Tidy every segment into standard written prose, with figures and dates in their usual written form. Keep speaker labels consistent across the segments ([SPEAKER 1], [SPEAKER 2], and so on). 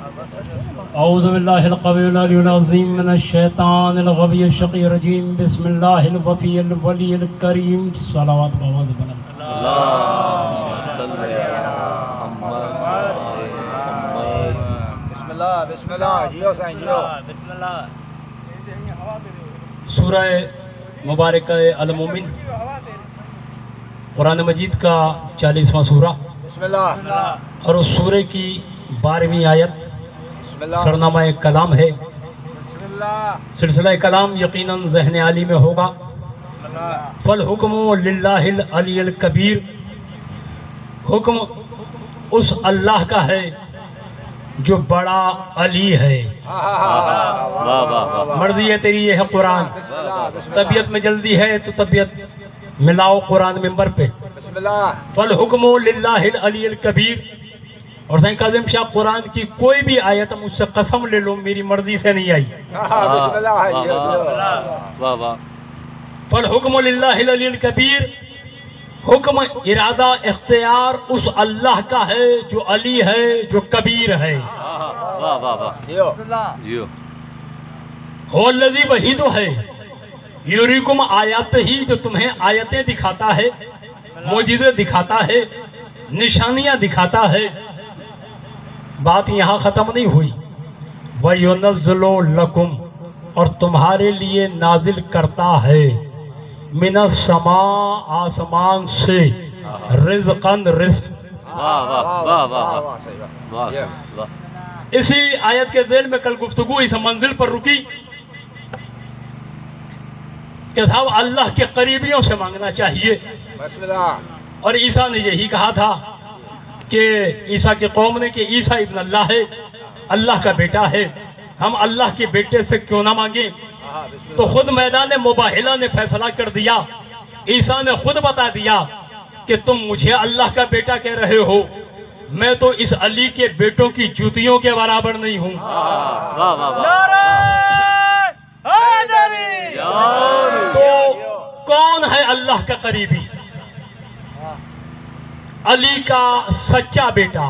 [SPEAKER 1] اعوذ باللہ القوی العلی العظیم من الشیطان الغوی الشقی الرجیم بسم اللہ الوفی الولی الکریم صلوات بآواز بلند
[SPEAKER 2] بسم اللہ جیو سائیں جیو بسم اللہ
[SPEAKER 1] سورہ مبارکہ المومن قرآن مجید کا 40واں سورہ
[SPEAKER 2] بسم اللہ
[SPEAKER 1] اور اس سورہ کی 12ویں آیت
[SPEAKER 2] بسم اللہ
[SPEAKER 1] سرنامہ کلام ہے۔
[SPEAKER 2] بسم اللہ
[SPEAKER 1] سلسلہ کلام یقیناً ذہن عالی میں ہوگا۔ فالحکم للہ العلی الکبیر، حکم اس اللہ کا ہے جو بڑا علی ہے۔ مرضی ہے تیری یہ ہے قرآن، طبیعت میں جلدی ہے تو طبیعت ملاؤ قرآن ممبر پہ۔
[SPEAKER 2] بسم اللہ
[SPEAKER 1] فالحکم للہ العلی الکبیر۔ اور سائیں کاظم شاہ قرآن کی کوئی بھی آیت مجھ سے قسم لے لو میری مرضی سے نہیں آئی۔
[SPEAKER 2] بسم اللہ
[SPEAKER 1] فالحکم للہ العلی الکبیر، حکم ارادہ اختیار اس اللہ کا ہے جو علی ہے جو کبیر ہے۔
[SPEAKER 2] جیو
[SPEAKER 1] هو الذی وہی تو ہے یریکم آیات ہی جو تمہیں آیتیں دکھاتا ہے، معجزے دکھاتا ہے، نشانیاں دکھاتا ہے۔ بات یہاں ختم نہیں ہوئی۔ وَيُنَزِّلُ لَكُمْ، اور تمہارے لیے نازل کرتا ہے، من السماء آسمان سے، رزقاً رزق۔ اسی آیت کے ذیل میں کل گفتگو اس منزل پر رکی کہ صاحب اللہ کے قریبیوں سے مانگنا چاہیے۔
[SPEAKER 2] بسم اللہ
[SPEAKER 1] اور عیسیٰ نے یہی کہا تھا کہ عیسیٰ کی قوم نے کہ عیسیٰ ابن اللہ ہے، اللہ کا بیٹا ہے، ہم اللہ کے بیٹے سے کیوں نہ مانگیں؟ تو خود میدان مباہلہ نے فیصلہ کر دیا، عیسیٰ نے خود بتا دیا کہ تم مجھے اللہ کا بیٹا کہہ رہے ہو، میں تو اس علی کے بیٹوں کی جوتیوں کے برابر نہیں ہوں۔ تو کون ہے اللہ کا قریبی؟ علی کا سچا بیٹا۔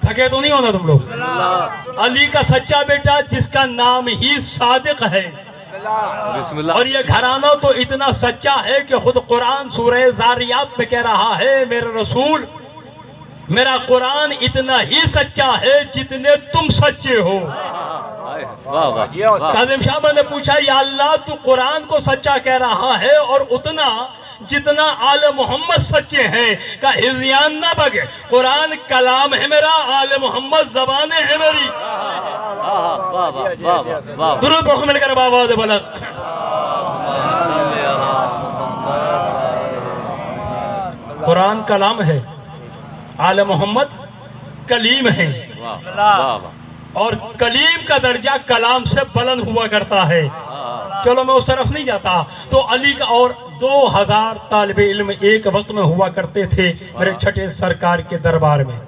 [SPEAKER 1] تھکے تو نہیں ہونا تم لوگ؟ علی کا سچا بیٹا جس کا نام ہی صادق ہے۔ اور یہ گھرانہ تو اتنا سچا ہے کہ خود قرآن سورہ زاریات میں کہہ رہا ہے میرے رسول میرا قرآن اتنا ہی سچا ہے جتنے تم سچے ہو۔ کاظم شاہ میں نے پوچھا یا اللہ تو قرآن کو سچا کہہ رہا ہے اور اتنا جتنا آل محمد سچے ہیں، کہ ہذیان نہ بگے، قرآن کلام ہے میرا، آل محمد زبانیں ہیں میری۔ درود پڑھو مل کر بآواز بلند۔ قرآن کلام ہے، آل محمد کلیم ہے، اور کلیم کا درجہ کلام سے بلند ہوا کرتا ہے۔ چلو میں اس طرف نہیں جاتا۔ تو علی کا اور 2000 طالب علم ایک وقت میں ہوا کرتے تھے میرے چھٹے سرکار کے دربار میں۔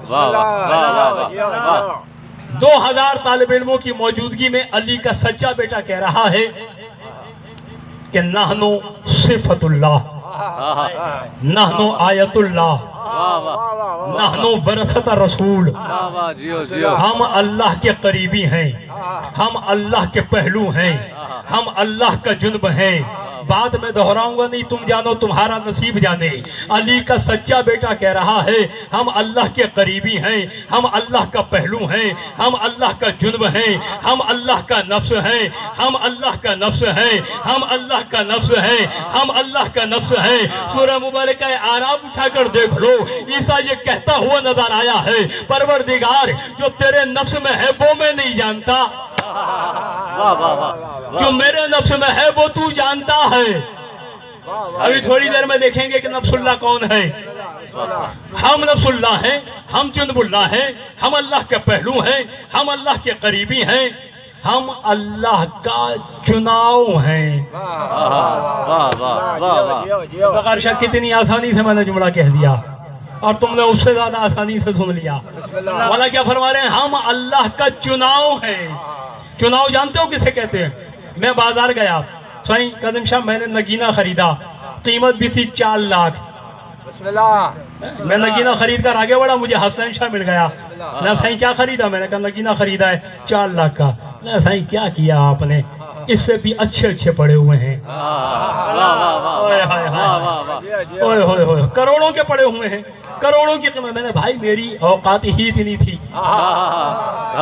[SPEAKER 1] 2000 طالب علموں کی موجودگی میں علی کا سچا بیٹا کہہ رہا ہے کہ نحنو صفت اللہ، نحنو آیت اللہ، نحنو ورثت رسول، ہم اللہ کے قریبی ہیں، ہم اللہ کے پہلو ہیں، ہم اللہ کا جنب ہیں۔ بات میں دہراؤں گا نہیں، تم جانو تمہارا نصیب جانے۔ علی کا سچا بیٹا کہہ رہا ہے ہم اللہ کے قریبی ہیں، ہم اللہ کا پہلو ہیں، ہم اللہ کا جنب ہیں، ہم اللہ کا نفس ہیں، ہم اللہ کا نفس ہیں، ہم اللہ کا نفس ہیں، ہم اللہ کا نفس ہیں۔ سورہ مبارکہ اعراف اٹھا کر دیکھ لو، عیسیٰ یہ کہتا ہوا نظر آیا ہے پروردگار جو تیرے نفس میں ہے وہ میں نہیں جانتا، جو میرے نفس میں ہے وہ تو جانتا ہے۔ ابھی تھوڑی دیر میں دیکھیں گے کہ نفس اللہ کون ہے۔ ہم نفس اللہ ہیں، ہم جنب اللہ ہیں، ہم اللہ کے پہلو ہیں، ہم اللہ کے قریبی ہیں، ہم اللہ کا چناؤ ہیں۔ بغیر شک کتنی آسانی سے میں نے جملہ کہہ دیا اور تم نے اس سے زیادہ آسانی سے سن لیا۔ مولا کیا فرما رہے ہیں؟ ہم اللہ کا چناؤ ہیں۔ چناؤ جانتے ہو کسے کہتے ہیں؟ میں بازار گیا، سائیں کاظم شاہ میں نے نگینہ خریدا، قیمت بھی تھی 4 لاکھ۔ میں نگینہ خرید کر آگے بڑھا, مجھے حسین شاہ مل گیا. نہ صحیح کیا خریدا؟ میں نے کہا نگینہ خریدا ہے 4 لاکھ کا. نہ صحیح کیا کیا آپ نے, اس سے بھی اچھے پڑے ہوئے ہیں, کروڑوں کے پڑے ہوئے ہیں, کروڑوں کی قیمت. میں نے بھائی میری اوقات ہی اتنی تھی,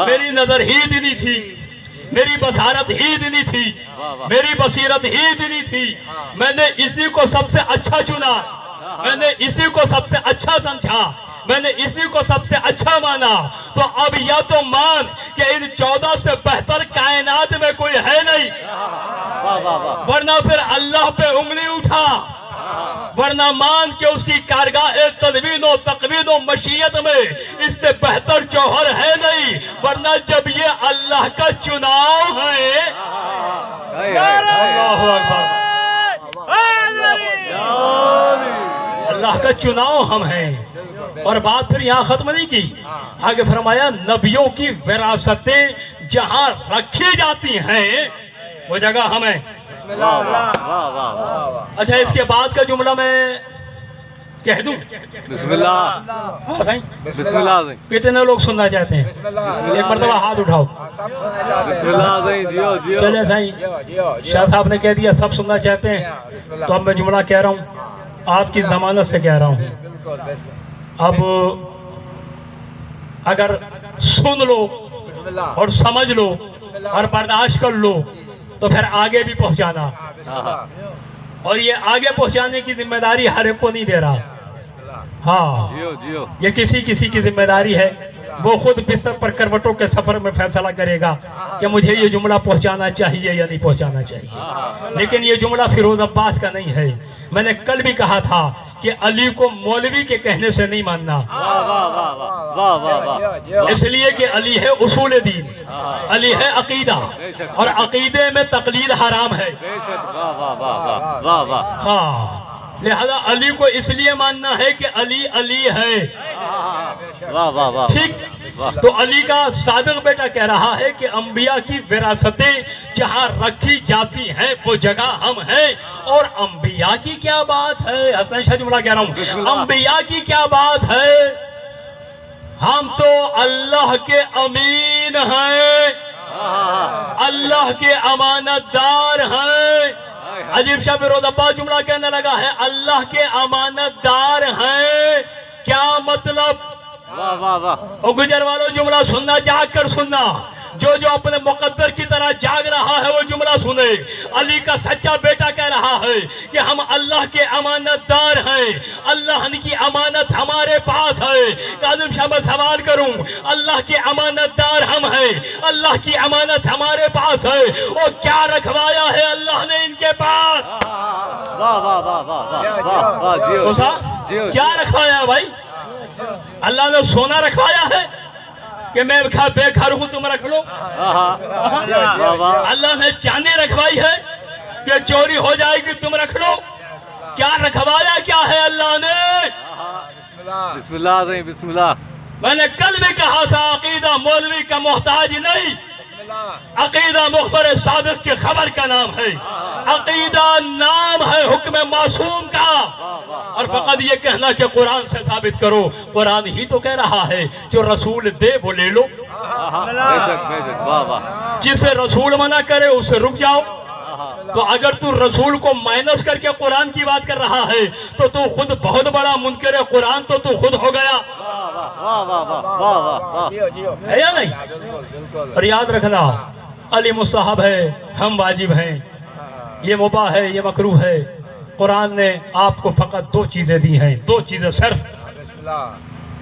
[SPEAKER 1] میری نظر ہی اتنی تھی, میری بصارت ہی اتنی تھی, میری بصیرت ہی اتنی تھی. میں نے اسی کو سب سے اچھا چنا, میں نے اسی کو سب سے اچھا سمجھا, میں نے اسی کو سب سے اچھا مانا. تو اب یا تو مان کہ ان 14 سے بہتر کائنات میں کوئی ہے نہیں, ورنہ پھر اللہ پہ انگلی اٹھا, ورنہ مان کہ اس کی کارگاہ تدوین و تقوین و مشیت میں اس سے بہتر جوہر ہے نہیں. ورنہ جب یہ اللہ کا چناؤ ہے, اللہ اکبر, اللہ کا چناؤ ہم ہیں. اور بات پھر یہاں ختم نہیں کی, آگے فرمایا نبیوں کی وراثتیں جہاں رکھی جاتی ہیں وہ جگہ ہم ہیں. اچھا اس کے بعد کا جملہ میں کہہ دوں؟
[SPEAKER 3] بسم اللہ, بسم اللہ.
[SPEAKER 1] کتنے لوگ سننا چاہتے ہیں؟ ایک مرتبہ ہاتھ اٹھاؤ.
[SPEAKER 3] بسم اللہ. جیو جیو.
[SPEAKER 1] چلے صحیح, شاہ صاحب نے کہہ دیا سب سننا چاہتے ہیں, تو اب میں جملہ کہہ رہا ہوں, آپ کی ضمانت سے کہہ رہا ہوں. اب اگر سن لو اور سمجھ لو اور برداشت کر لو تو پھر آگے بھی پہنچانا, اور یہ آگے پہنچانے کی ذمہ داری ہر ایک کو نہیں دے رہا. ہاں یہ کسی کی ذمہ داری ہے, وہ خود بستر پر کروٹوں کے سفر میں فیصلہ کرے گا کہ مجھے یہ جملہ پہنچانا چاہیے یا نہیں پہنچانا چاہیے. لیکن یہ جملہ فیروز عباس کا نہیں ہے. میں نے کل بھی کہا تھا کہ علی کو مولوی کے کہنے سے نہیں ماننا, اس لیے کہ علی ہے اصول دین, علی ہے عقیدہ, اور عقیدے میں تقلید حرام ہے. ہاں لہذا علی کو اس لیے ماننا ہے کہ علی علی ہے. ٹھیک, تو علی کا صادق بیٹا کہہ رہا ہے کہ انبیاء کی وراثتیں جہاں رکھی جاتی ہیں وہ جگہ ہم ہیں. اور انبیاء کی کیا بات ہے, حسن شاہ جملہ کہہ رہا ہوں, انبیاء کی کیا بات ہے, ہم تو اللہ کے امین ہیں, اللہ کے امانت دار ہیں. عجیب شاہ فیروز عباس جملہ کہنے لگا ہے اللہ کے امانت دار ہیں. کیا مطلب؟ او گجر والوں جملہ سننا, جاگ کر سننا, جو اپنے مقدر کی طرح جاگ رہا ہے وہ جملہ سنے. علی کا سچا بیٹا کہہ رہا ہے کہ ہم اللہ کے امانت دار ہیں, اللہ کی امانت ہمارے پاس ہے. کاظم شاہ میں سوال کروں, اللہ کے امانت دار ہم ہیں, اللہ کی امانت ہمارے پاس ہے, اور کیا رکھوایا ہے اللہ نے ان کے پاس؟ کیا رکھوایا ہے بھائی؟ اللہ نے سونا رکھوایا ہے کہ میں بے گھر ہوں تم رکھ لو. اللہ نے چاندی رکھوائی ہے کہ چوری ہو جائے گی تم رکھ لو. کیا رکھوایا کیا ہے اللہ نے؟
[SPEAKER 3] بسم اللہ بسم اللہ.
[SPEAKER 1] میں نے کل بھی کہا تھا عقیدہ مولوی کا محتاج نہیں, عقیدہ مخبر صادق کی خبر کا نام ہے, عقیدہ نام ہے حکم معصوم کا. اور فقط یہ کہنا کہ قرآن سے ثابت کرو, قرآن ہی تو کہہ رہا ہے جو رسول دے وہ لے لو, جسے رسول منع کرے اسے رک جاؤ. تو اگر تو رسول کو مائنس کر کے قرآن کی بات کر رہا ہے تو خود بہت بڑا منکر قرآن تو خود ہو گیا ہے یا نہیں؟ اور یاد رکھنا علی مستحب ہے, ہم واجب ہیں, یہ مباح ہے, یہ مکروہ ہے. قرآن نے آپ کو فقط 2 چیزیں دی ہیں, 2 چیزیں صرف,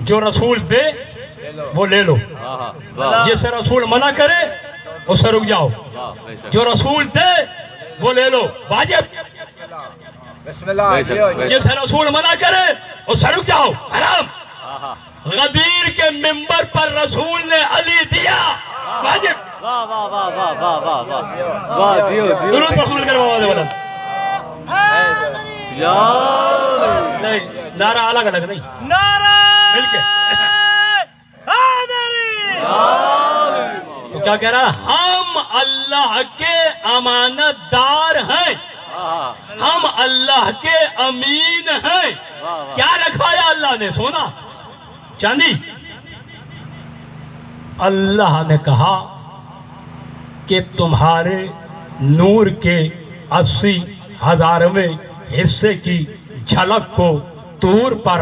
[SPEAKER 1] جو رسول دے وہ لے لو, جسے رسول منع کرے اسے رک جاؤ. جو رسول دے وہ لے لو, واجب. جسے رسول منع کرے اسے رک جاؤ, حرام. غدیر کے منبر پر رسول نے علی دیا, واجب. درود پر خون کرو آواز بلند. نہیں نعرہ الگ الگ نہیں, مل کے. تو کیا کہہ رہا ہے؟ ہم اللہ کے امانت دار ہیں, ہم اللہ کے امین ہیں. کیا رکھوایا اللہ اللہ نے سونا چاندی؟ اللہ نے کہا کہ تمہارے نور کے 80,000ویں حصے کی جھلک کو طور پر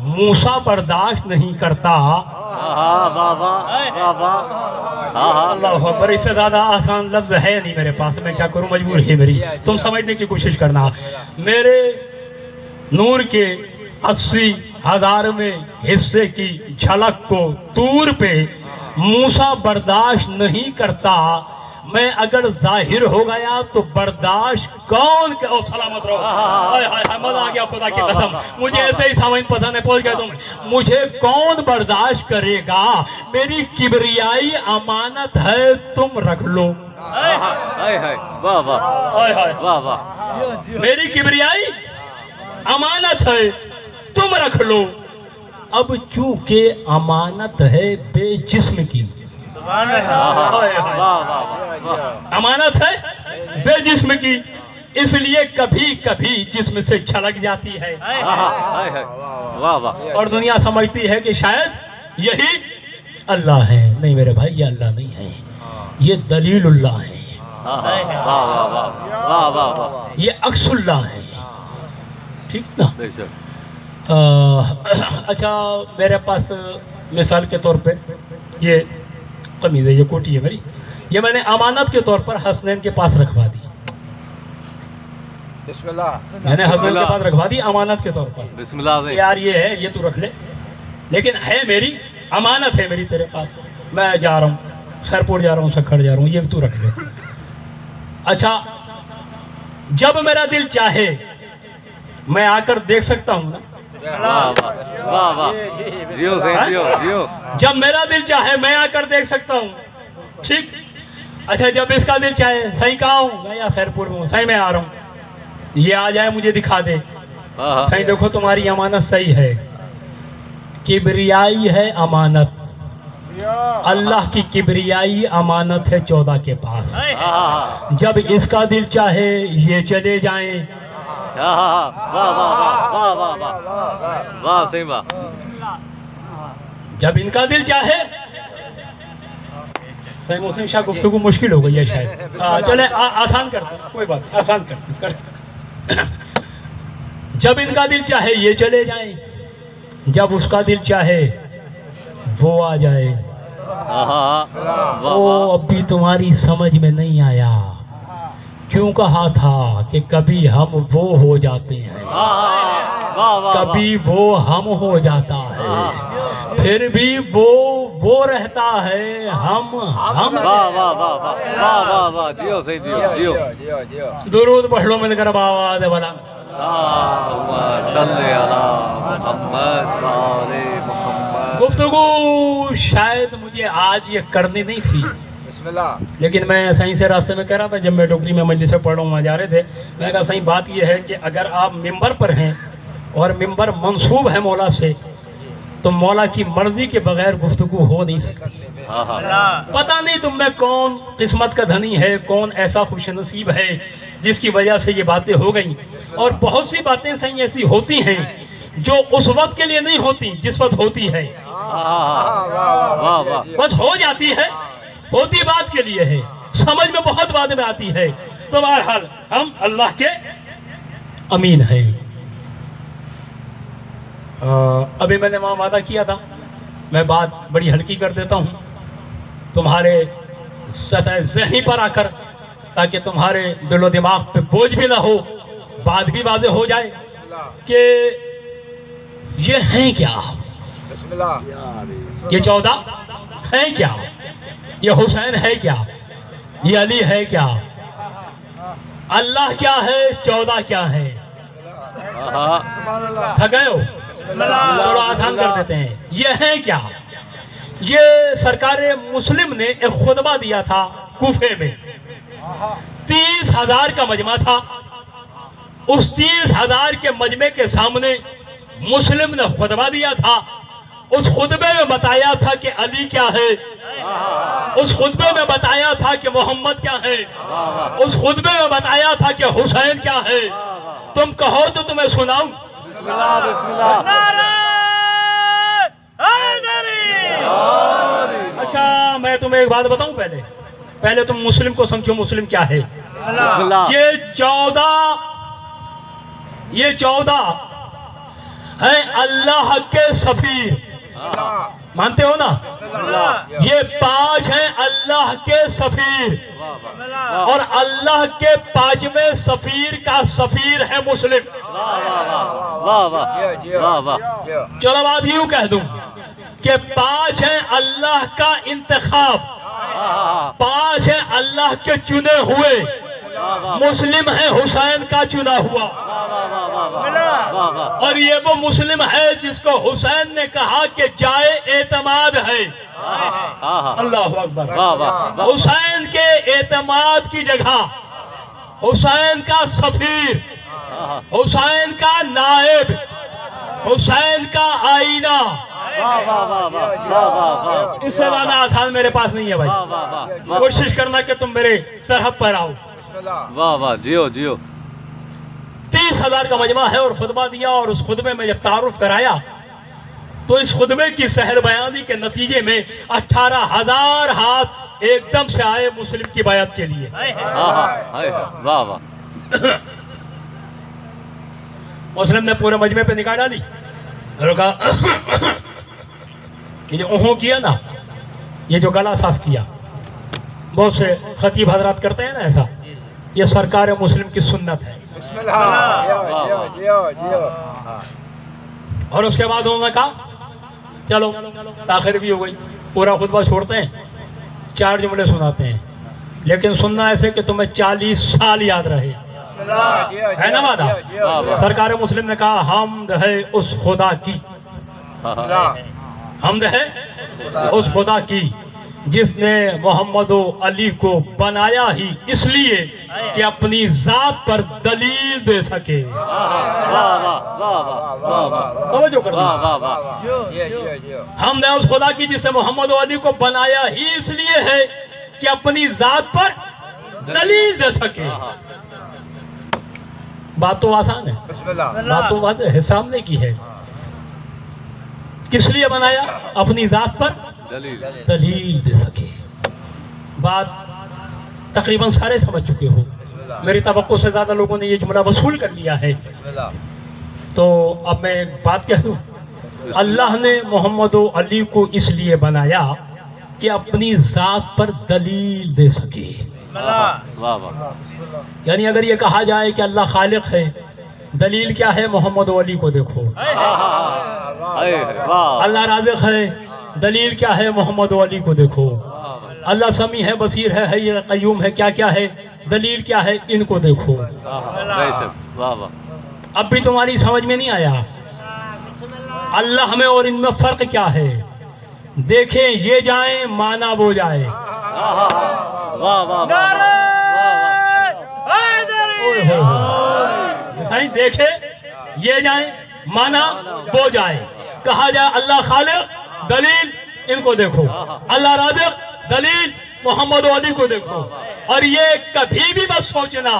[SPEAKER 1] موسیٰ برداشت نہیں کرتا۔ اللہ اکبر، اس سے زیادہ آسان لفظ ہے نہیں میرے پاس، میں کیا کروں، مجبور ہے میری، تم سمجھنے کی کوشش کرنا۔ میرے نور کے 80,000ویں حصے کی جھلک کو طور پہ موسیٰ برداشت نہیں کرتا، میں اگر ظاہر ہو گیا تو برداشت کون او سلامت رہو، ہائے ہائے مزہ آ گیا خدا کی قسم، مجھے ایسے ہی سامعین پتہ نہیں پہنچ گئے تم، مجھے کون برداشت کرے گا؟ میری کبریائی امانت ہے، تم رکھ لو۔
[SPEAKER 3] واہ واہ،
[SPEAKER 1] میری کبریائی امانت ہے، تم رکھ لو۔ اب چونکہ امانت ہے بے جسم کی، امانت ہے بے جسم کی، اس لیے کبھی کبھی جسم سے چھلک جاتی ہے، اور دنیا سمجھتی ہے کہ شاید یہی اللہ ہے۔ نہیں میرے بھائی، یہ اللہ نہیں ہے، یہ دلیل اللہ ہے، یہ عکس اللہ ہے، ٹھیک نا؟ اچھا، میرے پاس مثال کے طور پہ یہ قمیض ہے، یہ کوٹی ہے میری، یہ میں نے امانت کے طور پر حسنین کے پاس رکھوا دی،
[SPEAKER 2] بسم اللہ،
[SPEAKER 1] میں نے حسنین کے پاس رکھوا دی امانت کے طور پر،
[SPEAKER 3] بسم اللہ،
[SPEAKER 1] یار یہ ہے، یہ تو رکھ لے، لیکن ہے میری امانت ہے میری تیرے پاس، میں جا رہا ہوں خیرپور جا رہا ہوں، سکھڑ جا رہا ہوں، یہ تو رکھ لے۔ اچھا، جب میرا دل چاہے میں آ کر دیکھ سکتا ہوں نا؟
[SPEAKER 3] جیو جیو،
[SPEAKER 1] جب میرا دل چاہے میں آ کر دیکھ سکتا ہوں، ٹھیک؟ اچھا، جب اس کا دل چاہے، صحیح کہا ہوں میں یا خیرپور میں ہوں، صحیح میں آ رہا ہوں، یہ آ جائے مجھے دکھا دے، صحیح دیکھو تمہاری امانت صحیح ہے، کبریائی ہے امانت، اللہ کی کبریائی امانت ہے 14 کے پاس، جب اس کا دل چاہے یہ چلے جائیں، جب ان کا دل چاہے، صحیح محسن شاہ گفتگو مشکل ہو گئی ہے شاید، چلے آسان کرتے ہیں، کوئی بات آسان کرتے ہیں، جب ان کا دل چاہے یہ چلے جائیں، جب اس کا دل چاہے وہ آ جائے۔ وہ ابھی تمہاری سمجھ میں نہیں آیا، کیوں کہا تھا کہ کبھی ہم وہ ہو جاتے ہیں، کبھی وہ ہم ہو جاتا ہے، پھر بھی وہ رہتا ہے، ہم
[SPEAKER 3] جیو صحیح، جیو جیو،
[SPEAKER 1] درود پڑھ لو مل کر اب آواز بلا، گفتگو شاید مجھے آج یہ کرنی نہیں تھی،
[SPEAKER 2] بسم اللہ،
[SPEAKER 1] لیکن میں صحیح سے راستے میں کہہ رہا تھا، جب میں ڈوکری میں مجلس سے پڑھ رہا ہوں، وہاں جا رہے تھے، میں کہا صحیح بات یہ ہے کہ اگر آپ ممبر پر ہیں اور ممبر منسوب ہے مولا سے، تو مولا کی مرضی کے بغیر گفتگو ہو نہیں سکتی۔ پتہ نہیں تم میں کون قسمت کا دھنی ہے، کون ایسا خوش نصیب ہے جس کی وجہ سے یہ باتیں ہو گئیں، اور بہت سی باتیں صحیح ایسی ہوتی ہیں جو اس وقت کے لیے نہیں ہوتی جس وقت ہوتی ہے، بس ہو جاتی ہے، ہوتی بات کے لیے ہے، سمجھ میں بہت بعد میں آتی ہے، تو بہرحال ہم اللہ کے امین ہیں۔ ابھی میں نے وہاں وعدہ کیا تھا، میں بات بڑی ہلکی کر دیتا ہوں تمہارے سطح ذہنی پر آ کر، تاکہ تمہارے دل و دماغ پہ بوجھ بھی نہ ہو، بات بھی واضح ہو جائے کہ یہ ہیں کیا،
[SPEAKER 2] بسم اللہ،
[SPEAKER 1] یہ 14 ہیں کیا، یہ حسین ہے کیا، یہ علی ہے کیا، اللہ کیا ہے، 14 کیا ہے؟ تھک گئے ہو؟ چلو آسان کر دیتے ہیں، یہ ہیں کیا؟ یہ سرکار مسلم نے ایک خطبہ دیا تھا کوفے میں، 30,000 کا مجمع تھا، اس 30,000 کے مجمع کے سامنے مسلم نے خطبہ دیا تھا، اس خطبے میں بتایا تھا کہ علی کیا ہے، اس خطبے میں بتایا تھا کہ محمد کیا ہے، اس خطبے میں بتایا تھا کہ حسین کیا ہے، تم کہو تو تمہیں سناؤں؟
[SPEAKER 3] بسم اللہ، بسم اللہ،
[SPEAKER 1] اچھا میں تمہیں ایک بات بتاؤں پہلے تم مسلم کو سمجھو مسلم کیا ہے
[SPEAKER 3] بسم اللہ
[SPEAKER 1] یہ 14 ہیں اللہ کے سفیر مانتے ہو نا یہ 5 ہیں اللہ کے سفیر اور اللہ کے 5ویں سفیر کا سفیر ہے مسلم
[SPEAKER 3] واہ واہ واہ
[SPEAKER 1] چلو بات یوں کہہ دوں کہ 5 ہیں اللہ کا انتخاب 5 ہیں اللہ کے چنے ہوئے مسلم ہے حسین کا چنا ہوا اور یہ وہ مسلم ہے جس کو حسین نے کہا کہ جائے اعتماد ہے اللہ اکبر حسین کے اعتماد کی جگہ حسین کا سفیر حسین کا نائب حسین کا آئینہ اس سے زیادہ آسان میرے پاس نہیں ہے بھائی کوشش کرنا کہ تم میرے سرحد پر آؤ
[SPEAKER 3] واہ واہ جیو جیو
[SPEAKER 1] 30,000 کا مجمع ہے اور خطبہ دیا اور اس خطبے میں جب تعارف کرایا تو اس خطبے کی سحر بیانی کے نتیجے میں 18,000 ہاتھ ایک دم سے آئے مسلم کی بیعت کے لیے
[SPEAKER 3] واہ واہ
[SPEAKER 1] مسلم نے پورے مجمع پہ نگاہ ڈالی اور کہا کہ جو انہوں کیا نا یہ جو گلا صاف کیا بہت سے خطیب حضرات کرتے ہیں نا ایسا یہ سرکار مسلم کی سنت ہے اور اس کے بعد انہوں نے کہا چلو تاخیر بھی ہو گئی پورا خطبہ چھوڑتے ہیں 4 جملے سناتے ہیں لیکن سننا ایسے کہ تمہیں 40 سال یاد رہے ہے نا وعدہ سرکار مسلم نے کہا حمد ہے اس خدا کی حمد ہے اس خدا کی جس نے محمد و علی کو بنایا ہی اس لیے کہ اپنی ذات پر دلیل دے سکے توجہ کرنا حمد ہے اس خدا کی جس نے محمد و علی کو بنایا ہی اس لیے ہے کہ اپنی ذات پر دلیل دے سکے بات تو آسان ہے بات تو واضح ہے سامنے کی ہے کس لیے بنایا اپنی ذات پر دلیل دے سکے بات تقریباً سارے سمجھ چکے ہو میری توقع سے زیادہ لوگوں نے یہ جملہ وصول کر لیا ہے تو اب میں ایک بات کہہ دوں اللہ نے محمد و علی کو اس لیے بنایا کہ اپنی ذات پر دلیل دے سکے یعنی اگر یہ کہا جائے کہ اللہ خالق ہے دلیل کیا ہے محمد و علی کو دیکھو اللہ رازق ہے دلیل کیا ہے محمد و علی کو دیکھو اللہ سمیع ہے بصیر ہے حی قیوم ہے کیا کیا ہے دلیل کیا ہے ان کو دیکھو اب بھی تمہاری سمجھ میں نہیں آیا اللہ میں اور ان میں فرق کیا ہے دیکھیں یہ جائیں مانا وہ جائے دیکھیں یہ جائیں مانا وہ جائے کہا جائے اللہ خالق دلیل ان کو دیکھو اللہ رازق دلیل محمد و علی کو دیکھو اور یہ کبھی بھی مت سوچنا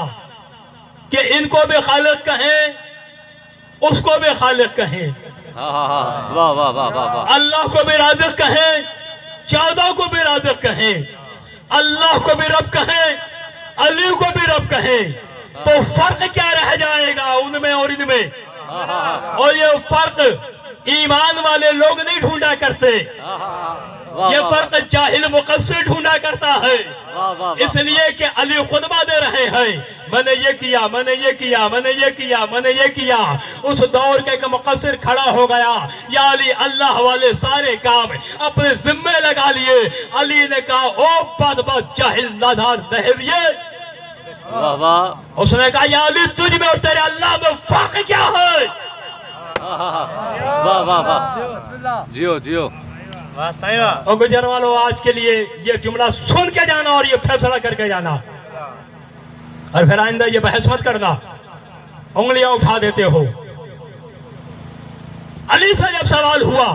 [SPEAKER 1] کہ ان کو بھی خالق کہیں اس کو بھی خالق کہیں اللہ کو بھی رازق کہیں 14 کو بھی رازق کہیں اللہ کو بھی رب کہیں علی کو بھی رب کہیں تو فرق کیا رہ جائے گا ان میں اور ان میں اور یہ فرق ایمان والے لوگ نہیں ڈھونڈا کرتے یہ فرق جاہل مقصر ڈھونڈا کرتا ہے اس لیے کہ علی خطبہ دے رہے ہیں میں نے یہ کیا میں نے یہ کیا میں نے یہ کیا میں نے یہ کیا اس دور کے ایک مقصر کھڑا ہو گیا یا علی اللہ والے سارے کام اپنے ذمے لگا لیے علی نے کہا او بدبخت جاہل نادان نہریے اس نے کہا یا علی تجھ میں اور تیرے اللہ میں فرق کیا ہے
[SPEAKER 3] جیو جیو
[SPEAKER 1] اور گجر والوں آج کے لیے یہ جملہ سن کے جانا اور یہ فیصلہ کر کے جانا اور پھر آئندہ یہ بحث مت کرنا انگلیاں اٹھا دیتے ہو علی سے جب سوال ہوا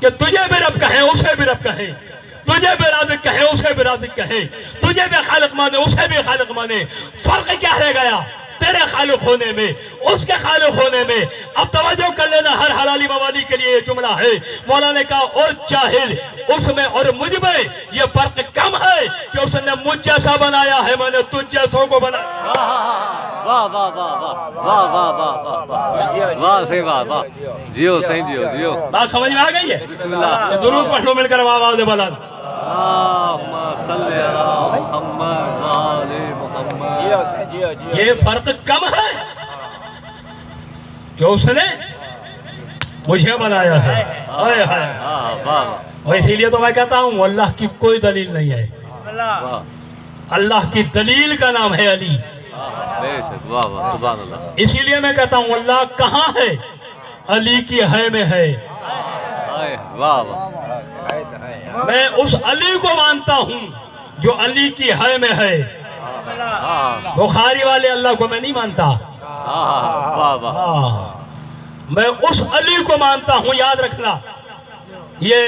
[SPEAKER 1] کہ تجھے بھی رب کہیں اسے بھی رب کہیں تجھے بھی رازق کہیں اسے بھی رازق کہیں تجھے بھی خالق مانے اسے بھی خالق مانے فرق کیا رہ گیا تیرے خالق ہونے میں، اس کے خالق ہونے میں۔ اب توجہ کر لینا، ہر حلالی موالی کے لیے یہ جملہ ہے۔ مولا نے کہا او جاہل، اس میں اور مجھ میں یہ فرق کم ہے کہ اس نے مجھ جیسا بنایا ہے، میں نے تجھ جیسوں کو بنایا۔
[SPEAKER 3] واہ واہ واہ واہ واہ واہ واہ واہ واہ صحیح واہ واہ جیو صحیح جیو جیو
[SPEAKER 1] بات سمجھ میں آ گئی ہے؟
[SPEAKER 3] بسم اللہ
[SPEAKER 1] تو درود پڑھ لو مل کر آواز بلند۔
[SPEAKER 3] اللہم صلی علی محمد وآل محمد۔
[SPEAKER 1] یہ فرق کم ہے کہ اس نے مجھے بنایا ہے۔ آئے ہائے،
[SPEAKER 3] واہ واہ
[SPEAKER 1] اور اسی لیے تو میں کہتا ہوں اللہ کی کوئی دلیل نہیں ہے،
[SPEAKER 3] واہ
[SPEAKER 1] اللہ کی دلیل کا نام ہے علی۔
[SPEAKER 3] بے شک واہ واہ سبحان اللہ۔
[SPEAKER 1] اسی لیے میں کہتا ہوں اللہ کہاں ہے؟ علی کی ہے میں ہے۔
[SPEAKER 3] آئے واہ واہ
[SPEAKER 1] میں اس علی کو مانتا ہوں جو علی کی ہے میں ہے۔ بخاری والے اللہ کو میں نہیں مانتا،
[SPEAKER 3] واہ واہ
[SPEAKER 1] میں اس علی کو مانتا ہوں۔ یاد رکھنا، یہ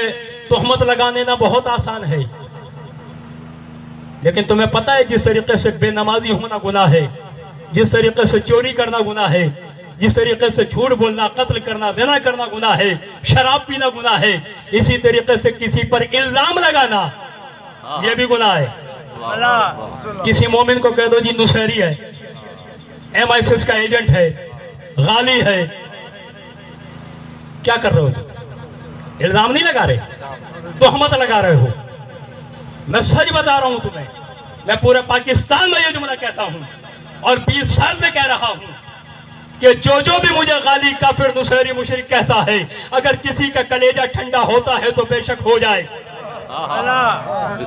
[SPEAKER 1] تہمت لگانے نہ بہت آسان ہے، لیکن تمہیں پتہ ہے جس طریقے سے بے نمازی ہونا گناہ ہے، جس طریقے سے چوری کرنا گناہ ہے، جس طریقے سے جھوٹ بولنا، قتل کرنا، زنا کرنا گناہ ہے، شراب پینا گناہ ہے، اسی طریقے سے کسی پر الزام لگانا یہ بھی گناہ ہے۔ کسی مومن کو کہہ دو جی نصیری ہے، MI6 کا ایجنٹ ہے، غالی ہے، کیا کر رہے ہو تم؟ الزام نہیں لگا رہے، تہمت لگا رہے ہو۔ میں سچ بتا رہا ہوں تمہیں، میں پورے پاکستان میں یہ جملہ کہتا ہوں اور 20 سال سے کہہ رہا ہوں کہ جو بھی مجھے غالی، کافر، نصیری، مشرک کہتا ہے، اگر کسی کا کلیجہ ٹھنڈا ہوتا ہے تو بے شک ہو جائے،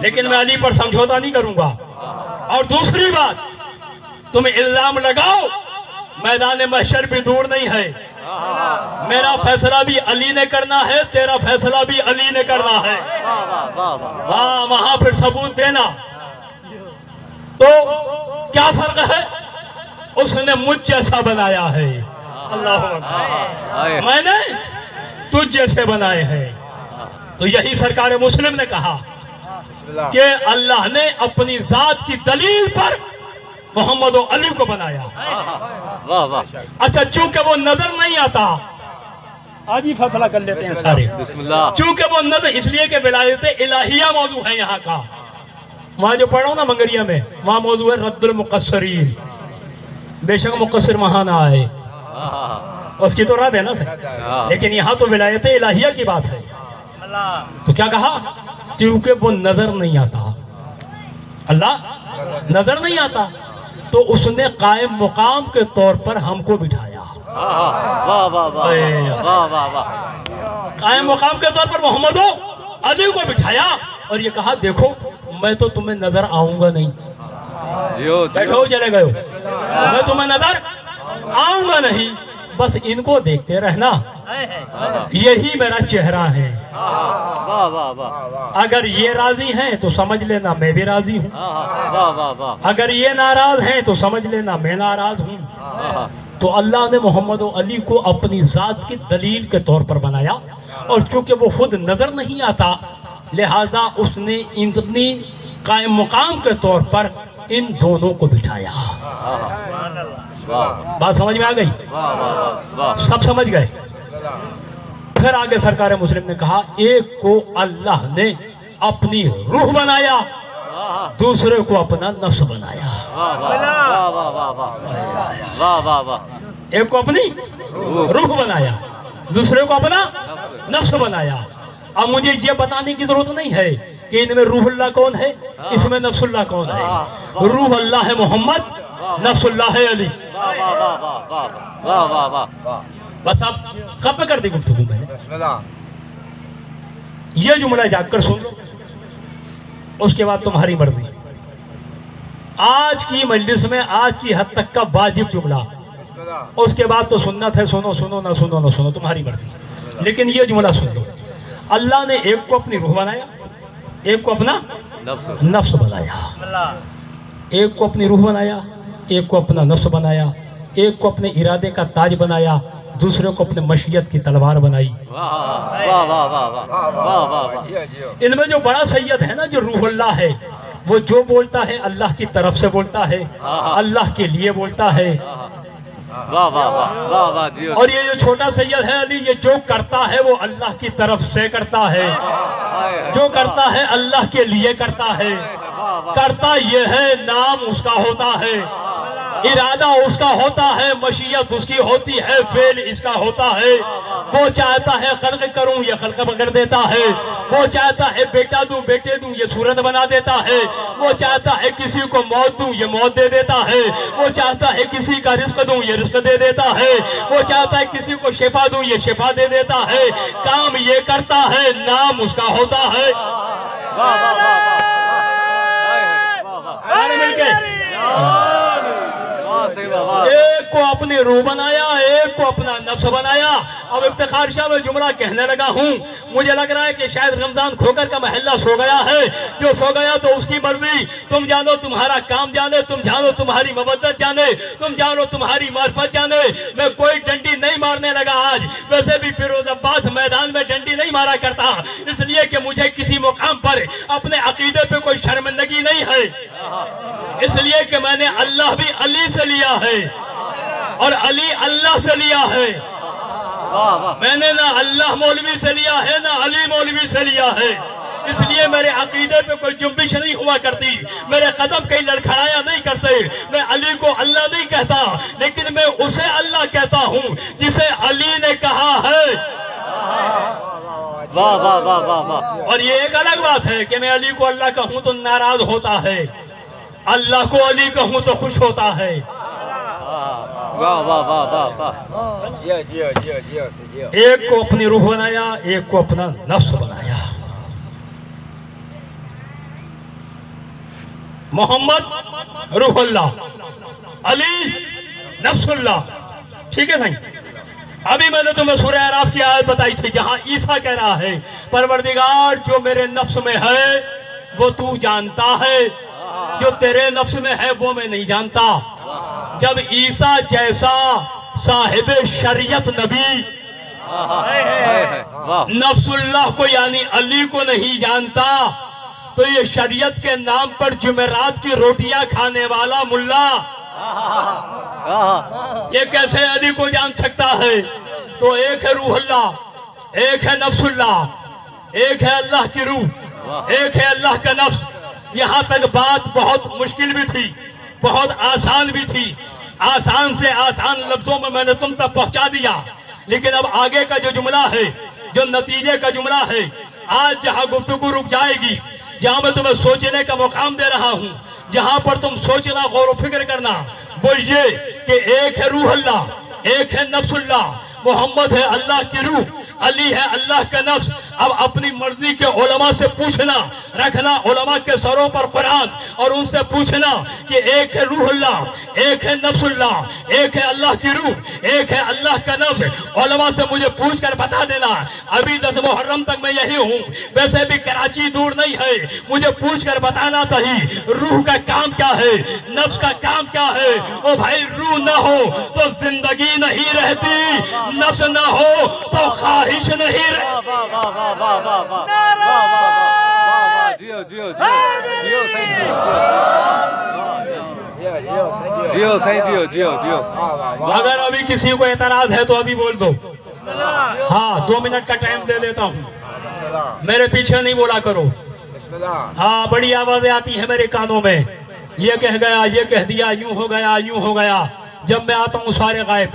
[SPEAKER 1] لیکن میں علی پر سمجھوتا نہیں کروں گا۔ اور دوسری بات، تم الزام لگاؤ، میدان محشر بھی دور نہیں ہے، میرا فیصلہ بھی علی نے کرنا ہے، تیرا فیصلہ بھی علی نے کرنا ہے۔ ہاں، وہاں پھر ثبوت دینا۔ تو کیا فرق ہے؟ اس نے مجھ جیسا بنایا ہے، اللہ اکبر، میں نے تجھ جیسے بنائے ہیں۔ تو یہی سرکار مسلم نے کہا کہ اللہ نے اپنی ذات کی دلیل پر محمد و علی کو بنایا۔
[SPEAKER 3] واہ واہ
[SPEAKER 1] اچھا، چونکہ وہ نظر نہیں آتا، آج ہی فیصلہ کر لیتے ہیں سارے،
[SPEAKER 3] بسم اللہ
[SPEAKER 1] چونکہ وہ نظر، اس لیے کہ ولایت الہیہ موضوع ہے یہاں کا۔ وہاں جو پڑھا ہوں نا منگریہ میں، وہاں موضوع ہے رد المقصرین، بے شک مقصر وہاں نہ آئے، اس کی تو رد ہے نا سر، لیکن یہاں تو ولایت الہیہ کی بات ہے۔ تو کیا کہا؟ کیونکہ وہ نظر نہیں آتا، اللہ نظر نہیں آتا، تو اس نے قائم مقام کے طور پر ہم کو بٹھایا۔
[SPEAKER 3] واہ واہ واہ واہ واہ واہ
[SPEAKER 1] قائم مقام کے طور پر محمد و علی کو بٹھایا اور یہ کہا دیکھو میں تو تمہیں نظر آؤں گا نہیں،
[SPEAKER 3] جیو
[SPEAKER 1] بیٹھو چلے گئے ہو، میں تمہیں نظر آؤں گا نہیں، بس ان کو دیکھتے رہنا، یہی میرا چہرہ ہے،
[SPEAKER 3] واہ واہ واہ
[SPEAKER 1] اگر یہ راضی ہیں تو سمجھ لینا میں بھی راضی ہوں،
[SPEAKER 3] واہ واہ واہ
[SPEAKER 1] اگر یہ ناراض ہیں تو سمجھ لینا میں ناراض ہوں۔ تو اللہ نے محمد و علی کو اپنی ذات کی دلیل کے طور پر بنایا، اور چونکہ وہ خود نظر نہیں آتا لہذا اس نے اپنی قائم مقام کے طور پر ان دونوں کو بٹھایا۔ بات سمجھ میں آ گئی؟ سب سمجھ گئے؟ پھر آگے سرکار مسلم نے کہا ایک کو اللہ نے اپنی روح بنایا، دوسرے کو اپنا نفس بنایا۔ ایک کو اپنی روح بنایا، دوسرے کو اپنا نفس بنایا۔ اب مجھے یہ بتانے کی ضرورت نہیں ہے کہ ان میں روح اللہ کون ہے، اس میں نفس اللہ کون ہے۔ روح اللہ ہے محمد، نفس اللہ ہے علی۔ بس اب ختم کر دی گفتگو میں نے، یہ جملہ جا کر سن لو، اس کے بعد تمہاری مرضی۔ آج کی مجلس میں آج کی حد تک کا واجب جملہ، اس کے بعد تو سنت ہے، سنو سنو نہ سنو نہ سنو تمہاری مرضی، لیکن یہ جملہ سن لو۔ اللہ نے ایک کو اپنی روح بنایا، ایک کو اپنا نفس بنایا، ایک کو اپنی روح بنایا، ایک کو اپنا نفس بنایا، ایک کو اپنے ارادے کا تاج بنایا، دوسرے کو اپنے مشیت کی تلوار بنائی۔ ان میں جو بڑا سید ہے نا، جو روح اللہ ہے، وہ جو بولتا ہے اللہ کی طرف سے بولتا ہے، اللہ کے لیے بولتا ہے۔
[SPEAKER 3] واہ واہ واہ واہ واہ جی
[SPEAKER 1] اور یہ جو چھوٹا سید ہے علی، یہ جو کرتا ہے وہ اللہ کی طرف سے کرتا ہے، جو کرتا ہے اللہ کے لیے کرتا ہے، کرتا یہ ہے نام اس کا ہوتا ہے، ارادہ اس کا ہوتا ہے، مشیت اس کی ہوتی ہے، فعل اس کا ہوتا ہے۔ وہ چاہتا ہے خلق کروں، یہ خلق کر دیتا ہے۔ وہ چاہتا ہے بیٹا دوں، بیٹے دوں، یہ صورت بنا دیتا ہے۔ وہ چاہتا ہے کسی کو موت دوں، یہ موت دے دیتا ہے۔ وہ چاہتا ہے کسی کا رزق دوں، یہ رزق دے دیتا ہے۔ وہ چاہتا ہے کسی کو شفا دوں، یہ شفا دے دیتا ہے۔ کام یہ کرتا ہے، نام اس کا ہوتا ہے۔
[SPEAKER 3] واہ واہ واہ واہ
[SPEAKER 1] مل کے ایک کو اپنی روح بنایا، ایک کو اپنا نفس بنایا۔ اب افتخار شاہ میں جملہ کہنے لگا ہوں، مجھے لگ رہا ہے کہ شاید رمضان کھوکر کا محلہ سو گیا ہے۔ جو سو گیا تو اس کی مرضی، تم جانو تمہارا کام جانے، تم جانو تمہاری مودت جانے، تم جانو تمہاری معرفت جانے۔ میں کوئی ڈنڈی نہیں مارنے لگا آج، ویسے بھی فیروز عباس میدان میں ڈنڈی نہیں مارا کرتا، اس لیے کہ مجھے کسی مقام پر اپنے عقیدے پہ کوئی شرمندگی نہیں ہے، اس لیے کہ میں نے اللہ بھی علی سے لیا ہے اور علی اللہ سے لیا ہے۔ میں نے نہ اللہ مولوی سے لیا ہے نہ علی مولوی سے لیا ہے، اس لیے میرے عقیدے پہ کوئی جنبش نہیں ہوا کرتی، میرے قدم کہیں لڑکھڑایا نہیں کرتے۔ میں علی کو اللہ نہیں کہتا، لیکن میں اسے اللہ کہتا ہوں جسے علی نے کہا ہے۔
[SPEAKER 3] واہ واہ واہ واہ واہ
[SPEAKER 1] اور یہ ایک الگ بات ہے کہ میں علی کو اللہ کہوں تو ناراض ہوتا ہے، اللہ کو علی کہوں تو خوش ہوتا ہے۔
[SPEAKER 3] واہ واہ واہ واہ واہ
[SPEAKER 1] ایک کو اپنی روح بنایا، ایک کو اپنا نفس بنایا۔ محمد روح اللہ، علی نفس اللہ، ٹھیک ہے صحیح۔ ابھی میں نے تمہیں سورہ اعراف کی آیت بتائی تھی جہاں عیسیٰ کہہ رہا ہے پروردگار جو میرے نفس میں ہے وہ تو جانتا ہے، جو تیرے نفس میں ہے وہ میں نہیں جانتا۔ جب عیسیٰ جیسا صاحب شریعت نبی نفس اللہ کو یعنی علی کو نہیں جانتا، تو یہ شریعت کے نام پر جمعرات کی روٹیاں کھانے والا ملا یہ کیسے علی کو جان سکتا ہے؟ تو ایک ہے روح اللہ، ایک ہے نفس اللہ، ایک ہے اللہ کی روح، ایک ہے اللہ کا نفس۔ یہاں تک بات بہت مشکل بھی تھی، بہت آسان بھی تھی، آسان سے آسان لفظوں میں نے تم تک پہنچا دیا، لیکن اب آگے کا جو جملہ ہے، جو نتیجے کا جملہ ہے، آج جہاں گفتگو رک جائے گی، جہاں میں تمہیں سوچنے کا مقام دے رہا ہوں، جہاں پر تم سوچنا، غور و فکر کرنا، وہ یہ کہ ایک ہے روح اللہ، ایک ہے نفس اللہ، محمد ہے اللہ کی روح، علی ہے اللہ کا نفس۔ اب اپنی مرضی کے علماء سے پوچھنا، رکھنا علماء کے سروں پر قرآن اور ان سے پوچھنا کہ ایک ہے روح اللہ، ایک ہے نفس اللہ، ایک ہے اللہ کی روح، ایک ہے اللہ کا نفس۔ علماء سے مجھے پوچھ کر بتا دینا، ابھی 10 محرم تک میں یہی ہوں، ویسے بھی کراچی دور نہیں ہے، مجھے پوچھ کر بتانا صحیح روح کا کام کیا ہے، نفس کا کام کیا ہے۔ او بھائی، روح نہ ہو تو زندگی نہیں رہتی، نفس نہ ہو تو خواہش نہیں رہتی۔
[SPEAKER 3] جیو جیو جیو جیو صحیح جیو جیو جیو۔
[SPEAKER 1] اگر ابھی کسی کو اعتراض ہے تو ابھی بول دو، ہاں 2 منٹ کا ٹائم دے دیتا ہوں، میرے پیچھے نہیں بولا کرو۔ ہاں بڑی آوازیں آتی ہیں میرے کانوں میں، یہ کہہ گیا، یہ کہہ دیا، یوں ہو گیا، یوں ہو گیا، جب میں آتا ہوں سارے غائب۔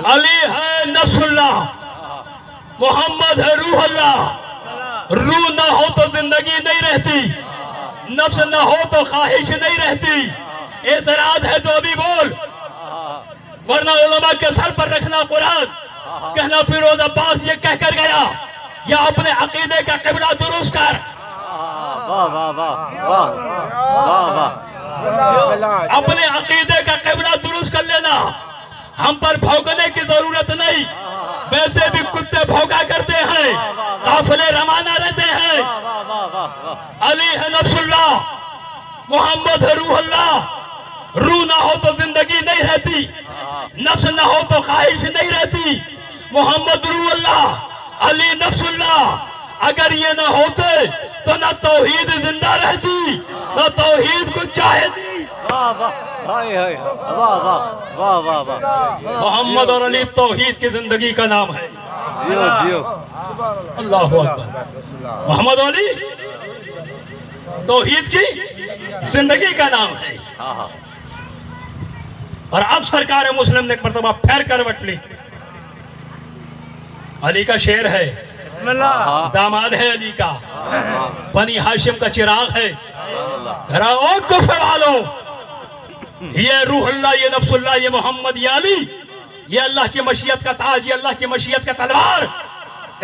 [SPEAKER 1] علی ہے نفس اللہ، محمد ہے روح اللہ۔ روح نہ ہو تو زندگی نہیں رہتی، نفس نہ ہو تو خواہش نہیں رہتی۔ اعتراض ہے تو ابھی بول، ورنہ علماء کے سر پر رکھنا قرآن، کہنا فیروز عباس یہ کہہ کر گیا، یا اپنے عقیدے کا قبلہ درست کر۔
[SPEAKER 3] واہ واہ واہ واہ واہ
[SPEAKER 1] اپنے عقیدے کا قبلہ درست کر لینا، ہم پر بھونکنے کی ضرورت نہیں، ویسے بھی کتے بھونکا کرتے ہیں، قافلے روانہ رہتے ہیں۔ علی ہے نفس اللہ، محمد ہے روح اللہ۔ روح نہ ہو تو زندگی نہیں رہتی، نفس نہ ہو تو خواہش نہیں رہتی۔ محمد روح اللہ، علی نفس اللہ۔ اگر یہ نہ ہوتے تو نہ توحید زندہ رہتی نہ توحید کو چاہتی۔
[SPEAKER 3] واہ واہ ہائے ہائے واہ واہ واہ واہ واہ
[SPEAKER 1] محمد اور علی توحید کی زندگی کا نام ہے۔
[SPEAKER 3] جیو جیو
[SPEAKER 1] اللہ اکبر۔ محمد اور علی توحید کی زندگی کا نام ہے۔
[SPEAKER 3] ہاں ہاں
[SPEAKER 1] اور اب سرکار مسلم نے ایک مرتبہ پھیر کروٹ لی۔ علی کا شعر ہے،
[SPEAKER 3] ہاں
[SPEAKER 1] داماد ہے علی کا، بنی ہاشم کا چراغ ہے۔ او کفر والو، یہ روح اللہ، یہ نفس اللہ، یہ محمد، یہ علی، یہ اللہ کی مشیت کا تاج، یہ اللہ کی مشیت کا تلوار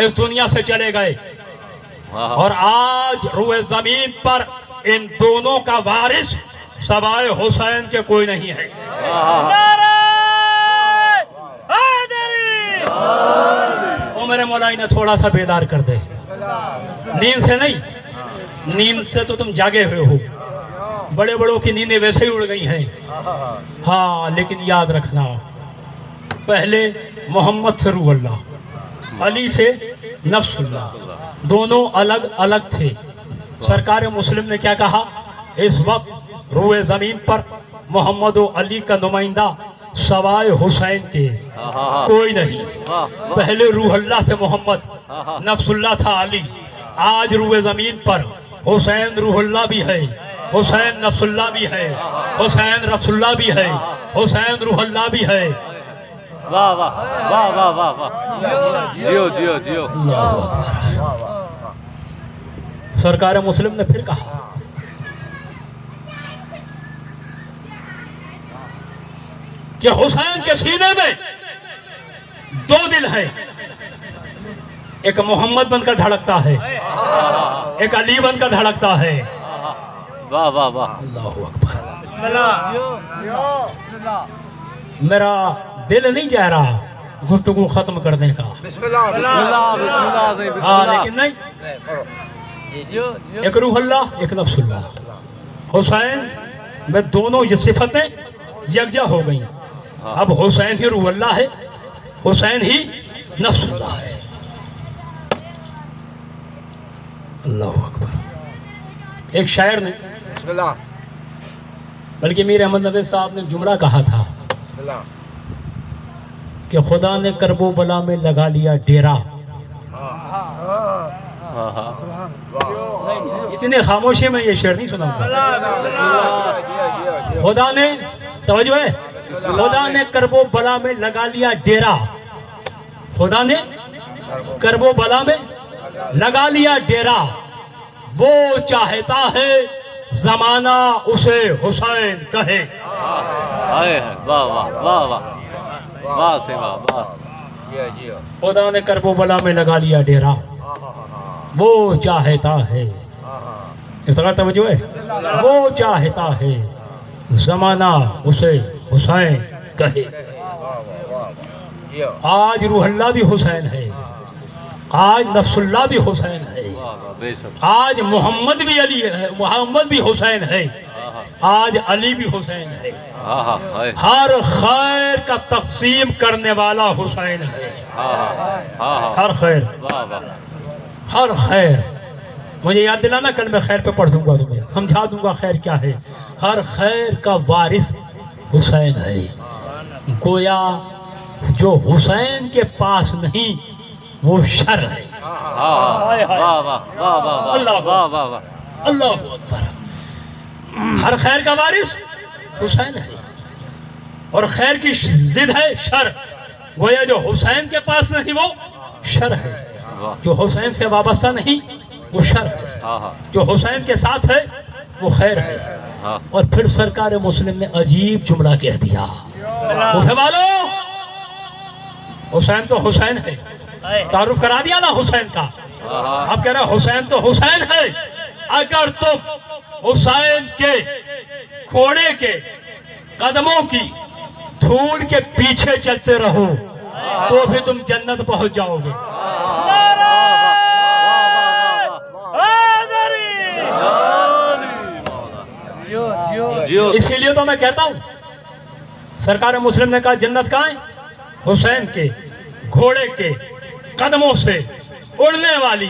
[SPEAKER 1] اس دنیا سے چلے گئے، اور آج روئے زمین پر ان دونوں کا وارث سوائے حسین کے کوئی نہیں ہے۔ او میرے مولائی نے تھوڑا سا بیدار کر دے، نیند سے نہیں، نیند سے تو تم جاگے ہوئے ہو، بڑے بڑوں کی نیندیں ویسے ہی اڑ گئی ہیں، ہاں لیکن یاد رکھنا پہلے محمد سے روح اللہ، علی سے نفس اللہ، دونوں الگ الگ تھے۔ سرکار مسلم نے کیا کہا؟ اس وقت روئے زمین پر محمد و علی کا نمائندہ سوائے حسین کے کوئی نہیں۔ پہلے روح اللہ سے محمد، نفس اللہ تھا علی، آج روئے زمین پر حسین روح اللہ بھی ہے، حسین نفس اللہ بھی ہے، حسین رفس اللہ بھی ہے، حسین روح اللہ بھی ہے۔
[SPEAKER 3] واہ واہ واہ واہ واہ واہ جیو جیو جیو
[SPEAKER 1] سرکار مسلم نے پھر کہا کہ حسین کے سینے میں دو دل ہیں، ایک محمد بن کر دھڑکتا ہے، ایک علی بن کر دھڑکتا ہے۔
[SPEAKER 3] واہ واہ واہ
[SPEAKER 1] اللہ اکبر۔ میرا دل نہیں جا رہا گفتگو ختم کرنے کا،
[SPEAKER 2] بسم اللہ
[SPEAKER 3] بسم اللہ بسم اللہ سے بسم
[SPEAKER 1] ہاں
[SPEAKER 3] اللہ
[SPEAKER 1] لیکن نہیں، ایک روح اللہ ایک نفس اللہ، حسین میں دونوں یہ صفتیں یکجا ہو گئیں، اب حسین ہی روح اللہ ہے، حسین ہی نفس اللہ ہے۔ اللہ اکبر۔ ایک شاعر نے
[SPEAKER 2] بسم اللہ
[SPEAKER 1] بلکہ میر احمد نوید صاحب نے جملہ کہا تھا
[SPEAKER 2] بسم اللہ
[SPEAKER 1] کہ خدا نے کرب و بلا میں لگا لیا ڈیرا۔
[SPEAKER 3] ہاں ہاں
[SPEAKER 1] اتنے خاموشی میں یہ شعر نہیں سنا خدا نے، توجہ ہے، خدا نے کرب و بلا میں لگا لیا ڈیرا، خدا نے کرب و بلا میں لگا لیا ڈیرا، وہ چاہتا ہے زمانہ اسے حسین کہے۔
[SPEAKER 3] ہائے واہ واہ واہ واہ واہ سے واہ واہ
[SPEAKER 2] جیو جیو
[SPEAKER 1] خدا نے کرب و بلا میں لگا لیا ڈیرا، وہ چاہتا ہے، اس طرح توجہ ہے، وہ چاہتا ہے زمانہ اسے حسین کہے۔
[SPEAKER 2] جیو
[SPEAKER 1] آج روح اللہ بھی حسین ہے، آج نفس اللہ بھی حسین ہے،
[SPEAKER 3] واہ واہ بے شک
[SPEAKER 1] آج محمد بھی علی ہے، محمد بھی حسین ہے، آج علی بھی حسین ہے،
[SPEAKER 3] ہاں ہاں ہائے
[SPEAKER 1] ہر خیر کا تقسیم کرنے والا حسین ہے،
[SPEAKER 3] ہاں ہاں ہاں
[SPEAKER 1] ہر خیر،
[SPEAKER 3] واہ واہ
[SPEAKER 1] ہر خیر۔ مجھے یاد دلانا، کل میں خیر پہ پڑھ دوں گا، تمہیں سمجھا دوں گا خیر کیا ہے۔ ہر خیر کا وارث حسین ہے، گویا جو حسین کے پاس نہیں وہ شر ہے۔
[SPEAKER 3] ہاں واہ واہ واہ واہ
[SPEAKER 1] اللہ
[SPEAKER 3] واہ واہ واہ
[SPEAKER 1] اللہ اکبر۔ ہر خیر کا وارث حسین ہے، اور خیر کی ضد ہے شر، گویا جو حسین کے پاس نہیں وہ شر ہے، جو حسین سے وابستہ نہیں وہ شر ہے،
[SPEAKER 3] ہاں ہاں
[SPEAKER 1] جو حسین کے ساتھ ہے وہ خیر ہے۔
[SPEAKER 3] ہاں
[SPEAKER 1] اور پھر سرکار مسلم نے عجیب جملہ کہہ دیا، اٹھے والو، حسین تو حسین ہے، تعارف کرا دیا نا حسین کا، اب کہہ رہا حسین تو حسین ہے، اگر تم حسین کے گھوڑے کے قدموں کی دھول کے پیچھے چلتے رہو تو بھی تم جنت پہنچ جاؤ گے۔ اسی لیے تو میں کہتا ہوں، سرکار مسلم نے کہا جنت کہاں ہے؟ حسین کے گھوڑے کے قدموں سے اڑنے والی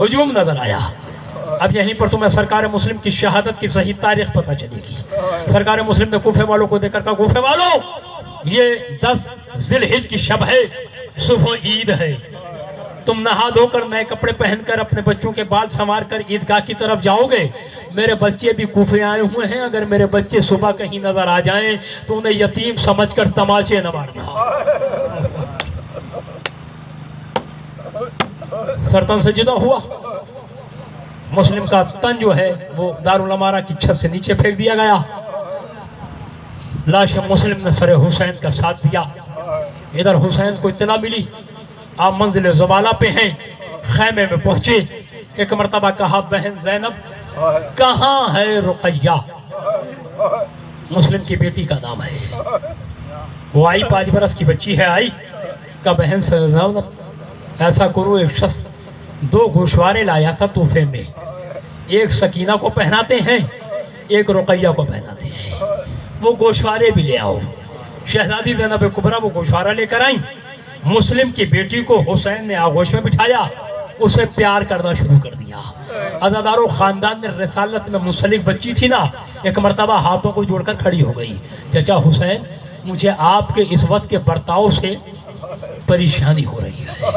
[SPEAKER 1] ہجوم نظر آیا. اب یہیں پر تمہیں سرکار مسلم کی شہادت کی صحیح تاریخ پتہ چلے گی. سرکار مسلم نے کوفے والوں کو دیکھ کر کہا کوفے والوں یہ 10 ذی الحجہ کی شب ہے, صبح عید ہے, تم نہا دھو کر نئے کپڑے پہن کر اپنے بچوں کے بال سنوار کر عیدگاہ کی طرف جاؤ گے. میرے بچے بھی کوفے آئے ہوئے ہیں, اگر میرے بچے صبح کہیں نظر آ جائیں تو انہیں یتیم سمجھ کر تماچے نہ مارنا. سرطان سجدہ ہوا. مسلم کا تن جو ہے وہ دارالامارہ کی چھت سے نیچے پھینک دیا گیا. لاش مسلم نے سر حسین کا ساتھ دیا. ادھر حسین کو اطلاع ملی, آپ منزل زبالہ پہ ہیں. خیمے میں پہنچے, ایک مرتبہ کہا بہن زینب کہاں ہے رقیہ, مسلم کی بیٹی کا نام ہے. وہ آئی, 5 برس کی بچی ہے. آئی کہا بہن زینب ایسا کرو, ایک شخص 2 گوشوارے لایا تھا تحفے میں, ایک سکینہ کو پہناتے ہیں, ایک رقیہ کو پہناتے ہیں, وہ گوشوارے بھی لے آؤ. شہزادی زینب کبریٰ وہ گوشوارہ لے کر آئیں. مسلم کی بیٹی کو حسین نے آغوش میں بٹھایا, اسے پیار کرنا شروع کر دیا. عزادارو خاندان میں رسالت میں منسلک بچی تھی نا, ایک مرتبہ ہاتھوں کو جوڑ کر کھڑی ہو گئی. چچا حسین مجھے آپ کے اس وقت کے برتاؤ سے پریشانی ہو رہی ہے.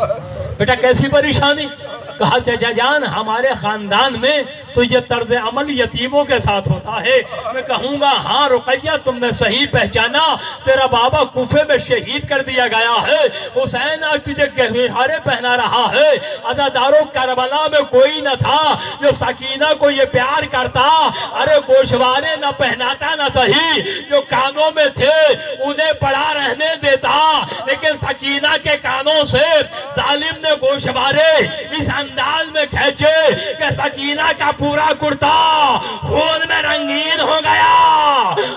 [SPEAKER 1] بیٹا کیسی پریشانی؟ کہا چچا جان ہمارے خاندان میں تو یہ طرز عمل یتیموں کے ساتھ ہوتا ہے. میں کہوں گا ہاں رقیہ تم نے صحیح پہچانا, تیرا بابا کوفے میں شہید کر دیا گیا ہے. حسین آج تجھے گہوارے پہنا رہا ہے. عزادارو کربلا میں کوئی نہ تھا جو سکینہ کو یہ پیار کرتا. ارے گوشوارے نہ پہناتا نہ صحیح, جو کانوں میں تھے انہیں پڑا رہنے دیتا, لیکن سکینہ کے کانوں سے ظالم نے گوشوارے اس انداز میں کھینچے کہ سکینہ کا پورا کرتا خون میں رنگین ہو گیا.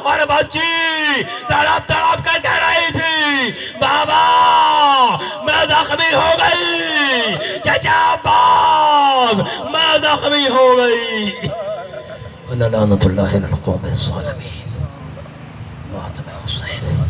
[SPEAKER 1] اور بچی تڑپ تڑپ کر کہہ رہی تھی بابا میں زخمی ہو گئی, چچا عباس میں زخمی ہو گئی. لعنت اللہ علی القوم الظالمین. ماتم حسین.